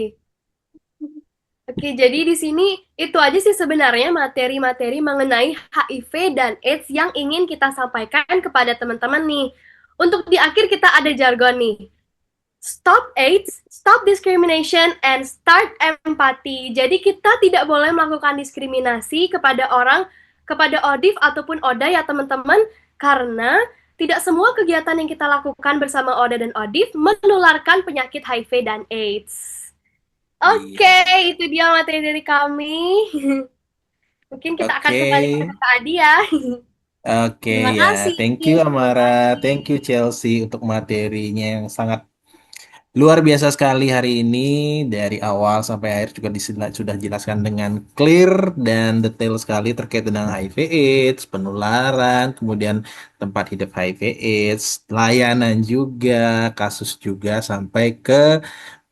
Oke, jadi di sini itu aja sih sebenarnya materi-materi mengenai HIV dan AIDS yang ingin kita sampaikan kepada teman-teman nih. Untuk di akhir kita ada jargon nih. Stop AIDS, stop discrimination, and start empathy. Jadi kita tidak boleh melakukan diskriminasi kepada orang, kepada ODIF ataupun ODA ya teman-teman, karena tidak semua kegiatan yang kita lakukan bersama ODA dan ODIF menularkan penyakit HIV dan AIDS. Oke, Iya. itu dia materi dari kami. Mungkin kita akan Oke. kembali ke Kak Adi ya. Oke Terima ya, kasih. thank you Terima Amara, thank you kasih. Chelsea untuk materinya yang sangat luar biasa sekali hari ini. Dari awal sampai akhir juga sudah jelaskan dengan clear dan detail sekali terkait dengan HIV AIDS, penularan, kemudian tempat hidup HIV AIDS, layanan juga, kasus juga sampai ke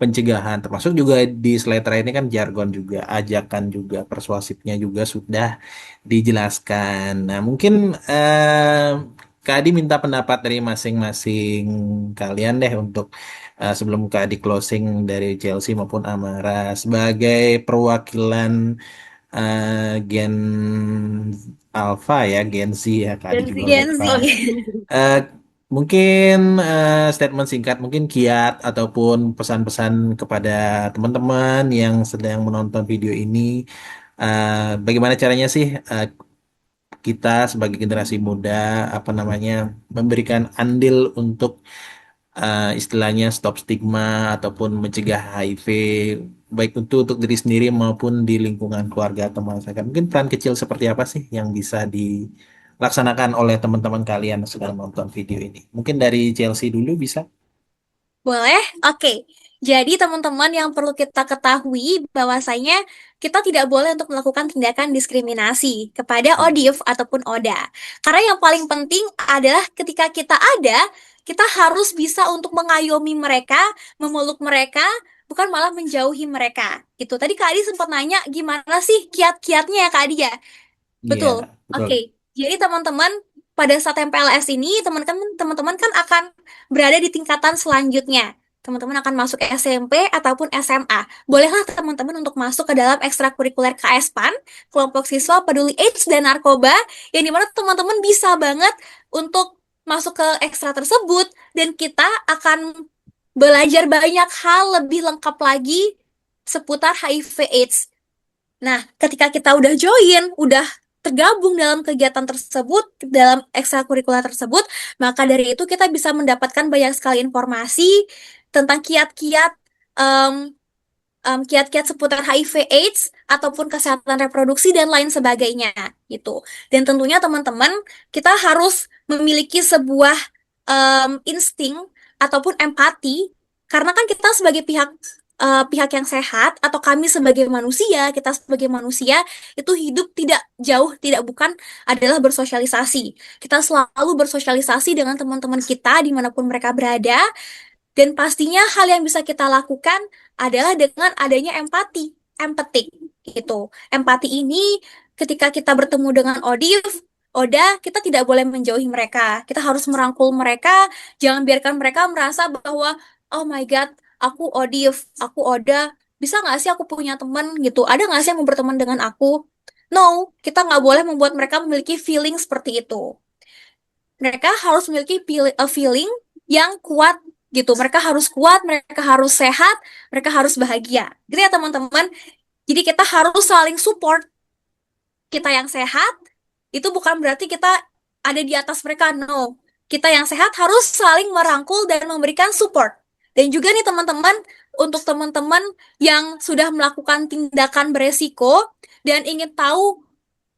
pencegahan. Termasuk juga di slide terakhir ini kan jargon juga, ajakan juga, persuasifnya juga sudah dijelaskan. Nah, mungkin Kak Adi minta pendapat dari masing-masing kalian deh untuk sebelum Kak Adi closing dari Chelsea maupun Amara sebagai perwakilan Gen Alpha ya, Gen Z ya, Kak Adi Dan juga si Gen lupa. Z. Oke. Eh, Mungkin statement singkat, mungkin kiat ataupun pesan-pesan kepada teman-teman yang sedang menonton video ini. Bagaimana caranya sih kita sebagai generasi muda apa namanya memberikan andil untuk istilahnya stop stigma ataupun mencegah HIV baik untuk diri sendiri maupun di lingkungan keluarga atau masyarakat. Mungkin peran kecil seperti apa sih yang bisa dilaksanakan oleh teman-teman kalian yang sedang nonton video ini? Mungkin dari Chelsea dulu bisa. Boleh? Oke. Jadi teman-teman yang perlu kita ketahui bahwasanya kita tidak boleh untuk melakukan tindakan diskriminasi kepada Hmm. ODIF ataupun ODA. Karena yang paling penting adalah ketika kita ada, kita harus bisa untuk mengayomi mereka, memeluk mereka, bukan malah menjauhi mereka. Itu tadi Kak Adi sempat nanya gimana sih kiat-kiatnya ya Kak Adi ya? Iya, Betul. betul. Oke. Jadi teman-teman pada saat MPLS ini teman-teman kan akan berada di tingkatan selanjutnya. Teman-teman akan masuk SMP ataupun SMA. Bolehlah teman-teman untuk masuk ke dalam ekstrakurikuler KSPAN, kelompok siswa peduli AIDS dan narkoba, yang dimana teman-teman bisa banget untuk masuk ke ekstra tersebut dan kita akan belajar banyak hal lebih lengkap lagi seputar HIV AIDS. Nah, ketika kita udah join, udah tergabung dalam kegiatan tersebut, dalam ekstrakurikuler tersebut, maka dari itu kita bisa mendapatkan banyak sekali informasi tentang em, kiat-kiat seputar HIV/AIDS ataupun kesehatan reproduksi dan lain sebagainya gitu. Dan tentunya teman-teman kita harus memiliki sebuah insting ataupun empati karena kan kita sebagai pihak pihak yang sehat atau kami sebagai manusia, kita sebagai manusia itu hidup tidak jauh, tidak bukan adalah bersosialisasi. Kita selalu bersosialisasi dengan teman-teman kita dimanapun mereka berada, dan pastinya hal yang bisa kita lakukan adalah dengan adanya empati, empatik gitu. Empati ini ketika kita bertemu dengan Oda, kita tidak boleh menjauhi mereka. Kita harus merangkul mereka, jangan biarkan mereka merasa bahwa oh my God, aku aku Oda, bisa nggak sih aku punya teman gitu? Ada nggak sih yang mau berteman dengan aku? No, kita nggak boleh membuat mereka memiliki feeling seperti itu. Mereka harus memiliki feeling yang kuat gitu. Mereka harus kuat, mereka harus sehat, mereka harus bahagia. Gitu ya teman-teman. Jadi kita harus saling support. Kita yang sehat itu bukan berarti kita ada di atas mereka, no. Kita yang sehat harus saling merangkul dan memberikan support. Dan juga nih teman-teman, untuk teman-teman yang sudah melakukan tindakan beresiko dan ingin tahu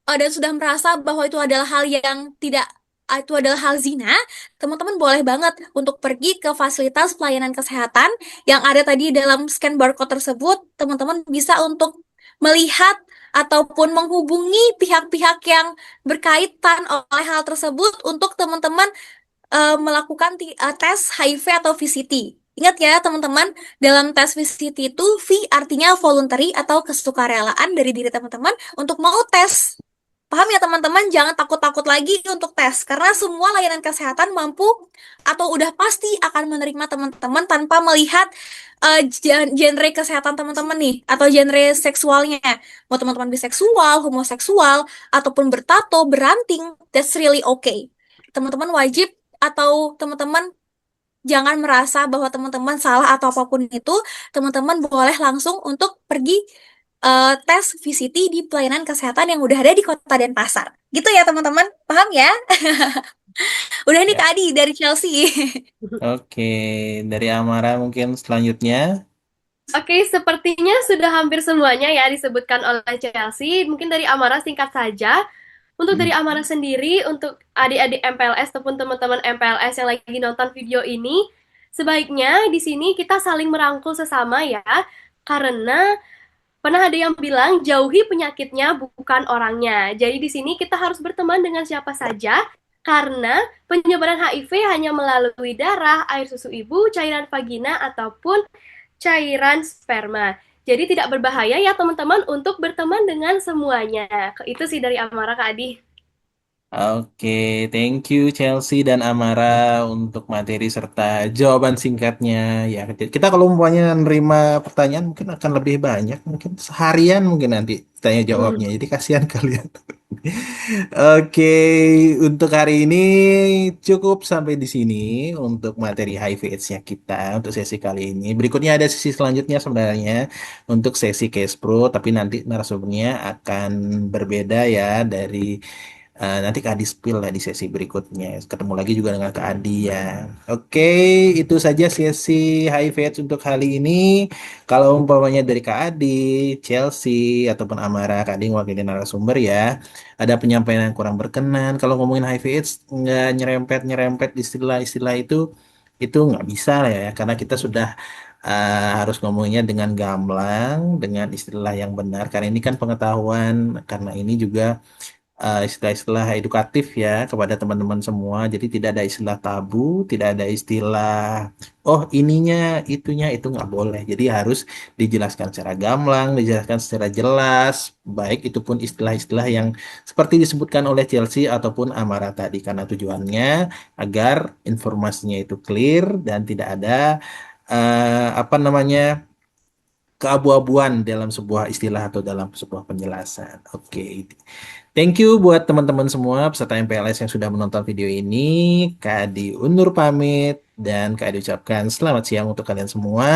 dan sudah merasa bahwa itu adalah hal yang tidak itu adalah hal zina, teman-teman boleh banget untuk pergi ke fasilitas pelayanan kesehatan yang ada tadi dalam scan barcode tersebut. Teman-teman bisa untuk melihat ataupun menghubungi pihak-pihak yang berkaitan oleh hal tersebut untuk teman-teman melakukan tes HIV atau VCT. Ingat ya teman-teman, dalam tes VCT itu V artinya voluntary atau kesukarelaan dari diri teman-teman untuk mau tes. Paham ya teman-teman? Jangan takut-takut lagi untuk tes, karena semua layanan kesehatan mampu atau udah pasti akan menerima teman-teman tanpa melihat genre kesehatan teman-teman nih, atau genre seksualnya. Mau teman-teman biseksual, homoseksual, ataupun bertato, beranting, that's really okay. Teman-teman wajib atau teman-teman jangan merasa bahwa teman-teman salah atau apapun itu, teman-teman boleh langsung untuk pergi tes VCT di pelayanan kesehatan yang udah ada di Kota Denpasar. Gitu ya teman-teman, paham ya? Udah nih Ya. Kak Adi dari Chelsea. Oke, dari Amara mungkin selanjutnya. Oke, sepertinya sudah hampir semuanya ya disebutkan oleh Chelsea. Mungkin dari Amara singkat saja. Untuk dari Amara sendiri, untuk adik-adik MPLS ataupun teman-teman MPLS yang lagi nonton video ini, sebaiknya di sini kita saling merangkul sesama ya. Karena pernah ada yang bilang jauhi penyakitnya bukan orangnya. Jadi di sini kita harus berteman dengan siapa saja karena penyebaran HIV hanya melalui darah, air susu ibu, cairan vagina ataupun cairan sperma. Jadi tidak berbahaya ya teman-teman untuk berteman dengan semuanya. Itu sih dari Amara Kak Adi. Oke, thank you Chelsea dan Amara untuk materi serta jawaban singkatnya. Ya, kita kalau umpamanya nerima pertanyaan mungkin akan lebih banyak, mungkin seharian mungkin nanti tanya jawabnya. Jadi kasihan kalian. Oke, untuk hari ini cukup sampai di sini untuk materi HIV AIDS-nya kita untuk sesi kali ini. Berikutnya ada sesi selanjutnya sebenarnya untuk sesi Case Pro, tapi nanti narasumbernya akan berbeda ya dari nanti Kak Adi spill lah di sesi berikutnya. Ketemu lagi juga dengan Kak Adi ya. Oke, itu saja sesi HIV AIDS untuk kali ini. Kalau umpamanya dari Kak Adi, Chelsea, ataupun Amara, Kak Adi wakilin narasumber ya. Ada penyampaian yang kurang berkenan. Kalau ngomongin HIV AIDS, nggak nyerempet-nyerempet istilah-istilah itu nggak bisa lah ya. Karena kita sudah harus ngomongnya dengan gamblang, dengan istilah yang benar. Karena ini kan pengetahuan, karena ini juga istilah-istilah edukatif ya kepada teman-teman semua. Jadi tidak ada istilah tabu, tidak ada istilah oh ininya, itunya itu nggak boleh. Jadi harus dijelaskan secara gamblang, dijelaskan secara jelas, baik itu pun istilah-istilah yang seperti disebutkan oleh Chelsea ataupun Amara tadi karena tujuannya agar informasinya itu clear dan tidak ada apa namanya keabu-abuan dalam sebuah istilah atau dalam sebuah penjelasan. Oke. Thank you buat teman-teman semua peserta MPLS yang sudah menonton video ini. Kak Adi undur pamit dan Kak Adi ucapkan selamat siang untuk kalian semua.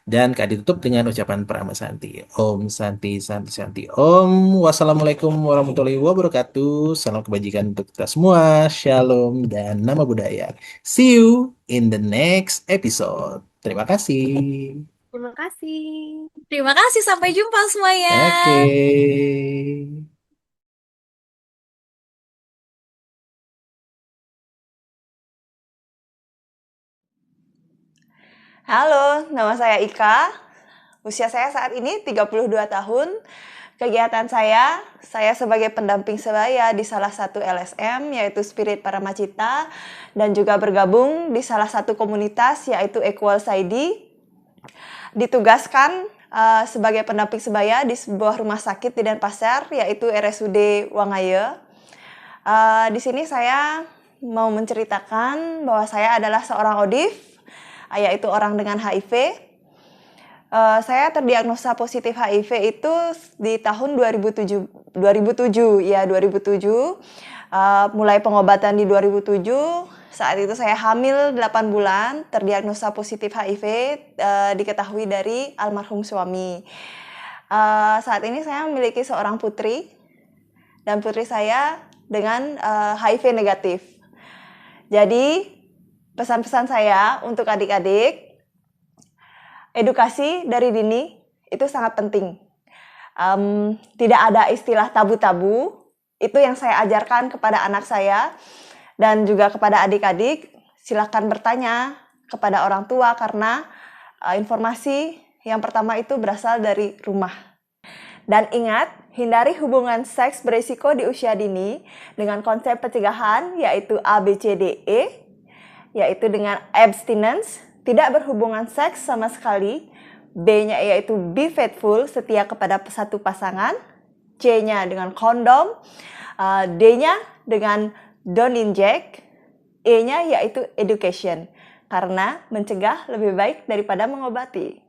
Dan Kak Adi tutup dengan ucapan Prama Santi. Om Santi Santi Santi Om. Wassalamualaikum warahmatullahi wabarakatuh. Salam kebajikan untuk kita semua. Shalom dan nama budaya. See you in the next episode. Terima kasih. Terima kasih. Terima kasih, sampai jumpa semuanya. Oke. Halo, nama saya Ika. Usia saya saat ini 32 tahun. Kegiatan saya sebagai pendamping sebaya di salah satu LSM yaitu Spirit Paramacita dan juga bergabung di salah satu komunitas yaitu Equal ID. Ditugaskan sebagai pendamping sebaya di sebuah rumah sakit di Denpasar yaitu RSUD Wangaya. Di sini saya mau menceritakan bahwa saya adalah seorang ODIF, yaitu orang dengan HIV. Saya terdiagnosa positif HIV itu di tahun 2007. Mulai pengobatan di 2007. Saat itu saya hamil 8 bulan, terdiagnosa positif HIV, diketahui dari almarhum suami. Saat ini saya memiliki seorang putri, dan putri saya dengan HIV negatif. Jadi, pesan-pesan saya untuk adik-adik, edukasi dari dini itu sangat penting. Tidak ada istilah tabu-tabu, itu yang saya ajarkan kepada anak saya dan juga kepada adik-adik. Silakan bertanya kepada orang tua karena informasi yang pertama itu berasal dari rumah. Dan ingat, hindari hubungan seks berisiko di usia dini dengan konsep pencegahan yaitu ABCDE, yaitu dengan abstinence, tidak berhubungan seks sama sekali, B-nya yaitu be faithful, setia kepada satu pasangan, C-nya dengan kondom, D-nya dengan don't inject, E-nya yaitu education, karena mencegah lebih baik daripada mengobati.